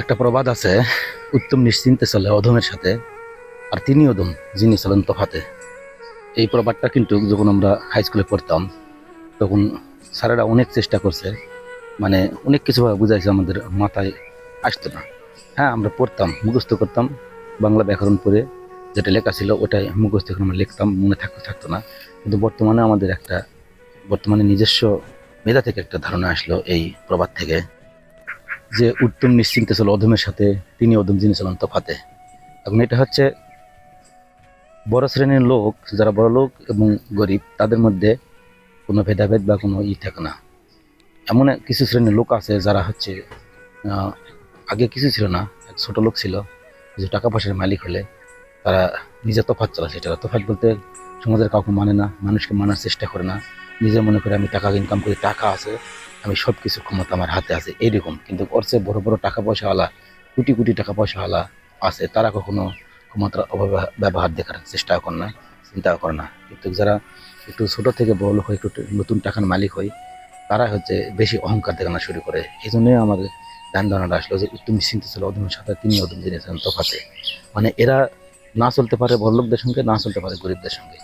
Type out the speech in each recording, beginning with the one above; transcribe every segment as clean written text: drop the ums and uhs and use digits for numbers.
একটা প্রবাদ আছে, উত্তম নিশ্চিন্তে চলে অধমের সাথে, আর তিনি অধম যিনি চলেন তফাতে। এই প্রবাদটা কিন্তু যখন আমরা হাই স্কুলে পড়তাম তখন স্যারেরা অনেক চেষ্টা করছে, মানে অনেক কিছু বুঝাইছে, আমাদের মাথায় আসতো না। হ্যাঁ, আমরা পড়তাম, মুখস্থ করতাম, বাংলা ব্যাকরণ পড়ে যেটা লেখা ছিল ওটাই মুখস্থ করে আমরা লিখতাম, মনে থাকতো না। কিন্তু বর্তমানে নিজস্ব মেধা থেকে একটা ধারণা আসলো এই প্রবাদ থেকে, যে উত্তম নিশ্চিন্তে চলো অধমের সাথে, তিনি অধম যিনি চলেন তফাতে। এখন এটা হচ্ছে বড় শ্রেণীর লোক, যারা বড় লোক এবং গরিব, তাদের মধ্যে কোনো ভেদাভেদ বা কোনো থাকে না। এমন কিছু শ্রেণীর লোক আছে যারা হচ্ছে আগে কিছু ছিল না, এক ছোট লোক ছিল, কিছু টাকা পয়সার মালিক হলে তারা নিজে তফাৎ চালাচ্ছে। এটা তফাৎ বলতে সমাজের কাউকে মানে না, মানুষকে মানার চেষ্টা করে না, নিজে মনে করে আমি টাকা ইনকাম করি, টাকা আছে, আমি সব কিছু ক্ষমতা আমার হাতে আছে এইরকম। কিন্তু ওর চেয়ে বড় বড় টাকা পয়সাওয়ালা, কোটি কোটি টাকা পয়সাওয়ালা আছে, তারা কখনো ক্ষমতার ব্যবহার দেখার চেষ্টাও করে না, চিন্তাও করে না। কিন্তু যারা একটু ছোট থেকে বড় লোক হয়, একটু নতুন টাকার মালিক হয়, তারা হচ্ছে বেশি অহংকার দেখানো শুরু করে। এই জন্যই আমাদের ধ্যান ধারণাটা আসলো যে তুমি চিন্তা ছিল অধমের সাথে, তিনি অধম জেনেছেন তফাতে। মানে এরা না চলতে পারে বড়লোকদের সঙ্গে, না চলতে পারে গরিবদের সঙ্গে।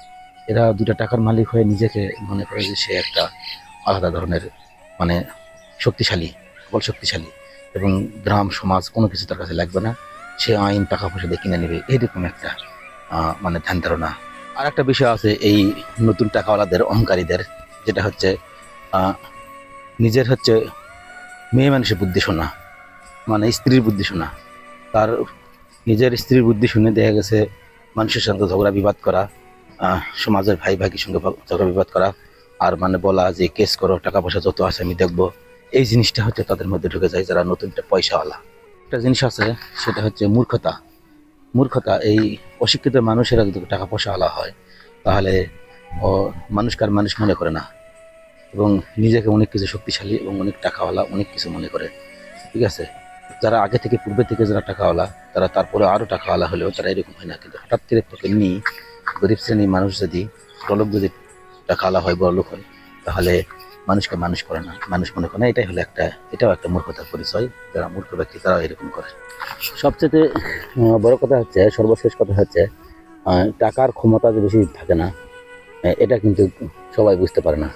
এরা দুটা টাকার মালিক হয়ে নিজেকে মনে করে যে সে একটা আলাদা ধরনের, মানে শক্তিশালী, বল শক্তিশালী, এবং গ্রাম সমাজ কোনো কিছু তার কাছে লাগবে না, সে আইন টাকা পয়সা দিয়ে কিনে নেবে, এইরকম একটা মানে ধ্যান ধারণা। আর একটা বিষয় আছে এই নতুন টাকাওয়ালাদের, অহংকারীদের, যেটা হচ্ছে নিজের হচ্ছে মেয়ে মানুষের বুদ্ধি শোনা, মানে স্ত্রীর বুদ্ধি শোনা। তার নিজের স্ত্রীর বুদ্ধি শুনে দেখা গেছে মানুষের সঙ্গে ঝগড়া বিবাদ করা, সমাজের ভাই ভাইয়ের সঙ্গে ঝগড়া বিবাদ করা, আর মানে বলা যে কেস করো, টাকা পয়সা যত আছে আমি দেখবো। এই জিনিসটা হচ্ছে তাদের মধ্যে ঢুকে যায় যারা নতুন পয়সাওয়ালা। একটা জিনিস আছে, সেটা হচ্ছে মূর্খতা। মূর্খতা, এই অশিক্ষিত মানুষেরা যদি টাকা পয়সাওয়ালা হয় তাহলে ও মানুষকে আর মানুষ মনে করে না, এবং নিজেকে অনেক কিছু শক্তিশালী এবং অনেক টাকাওয়ালা অনেক কিছু মনে করে। ঠিক আছে, যারা আগে থেকে পূর্বে থেকে যারা টাকাওয়ালা, তারা তারপরে আরও টাকাওয়ালা হলেও তারা এরকম হয় না। কিন্তু হঠাৎ করে এমনি গরিব শ্রেণীর মানুষ যদি, বড়লোক যদি টাকাওয়ালা হয়, বড়লোক হয়, তাহলে মানুষকে মানুষ করে না, মানুষ মনে করে না। এটাও একটা মূর্খতার পরিচয়। যারা মূর্খ ব্যক্তি তারা এরকম করে। সবচেয়ে বড় কথা হচ্ছে, সর্বশেষ কথা হচ্ছে, টাকার ক্ষমতা যে বেশি থাকে না, এটা কিন্তু সবাই বুঝতে পারে না।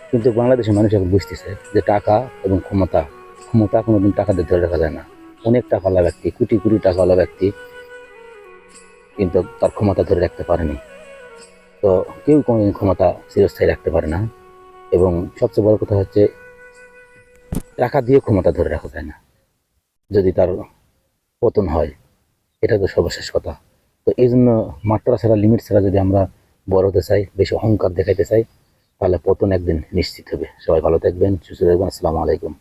কিন্তু বাংলাদেশের মানুষ এখন বুঝতেছে যে টাকা এবং ক্ষমতা, ক্ষমতা কোনোদিন টাকা দিয়ে ধরে রাখা যায় না। অনেক টাকাওয়ালা ব্যক্তি, কোটি কোটি টাকাওয়ালা ব্যক্তি কিন্তু তার ক্ষমতা ধরে রাখতে পারেনি। তো কেউ কোনোদিন ক্ষমতা চিরস্থায়ী রাখতে পারে না। এবং সবচেয়ে বড় কথা হচ্ছে, টাকা দিয়ে ক্ষমতা ধরে রাখা যায় না, যদি তার পতন হয়। এটা তো সর্বশেষ কথা। তো এই জন্য মাত্রা ছাড়া, লিমিট ছাড়া যদি আমরা বড় হতে চাই, বেশি অহংকার দেখাইতে চাই, তাহলে পতন একদিন নিশ্চিত হবে। সবাই ভালো থাকবেন, সুস্থ থাকবেন। আসসালামু আলাইকুম।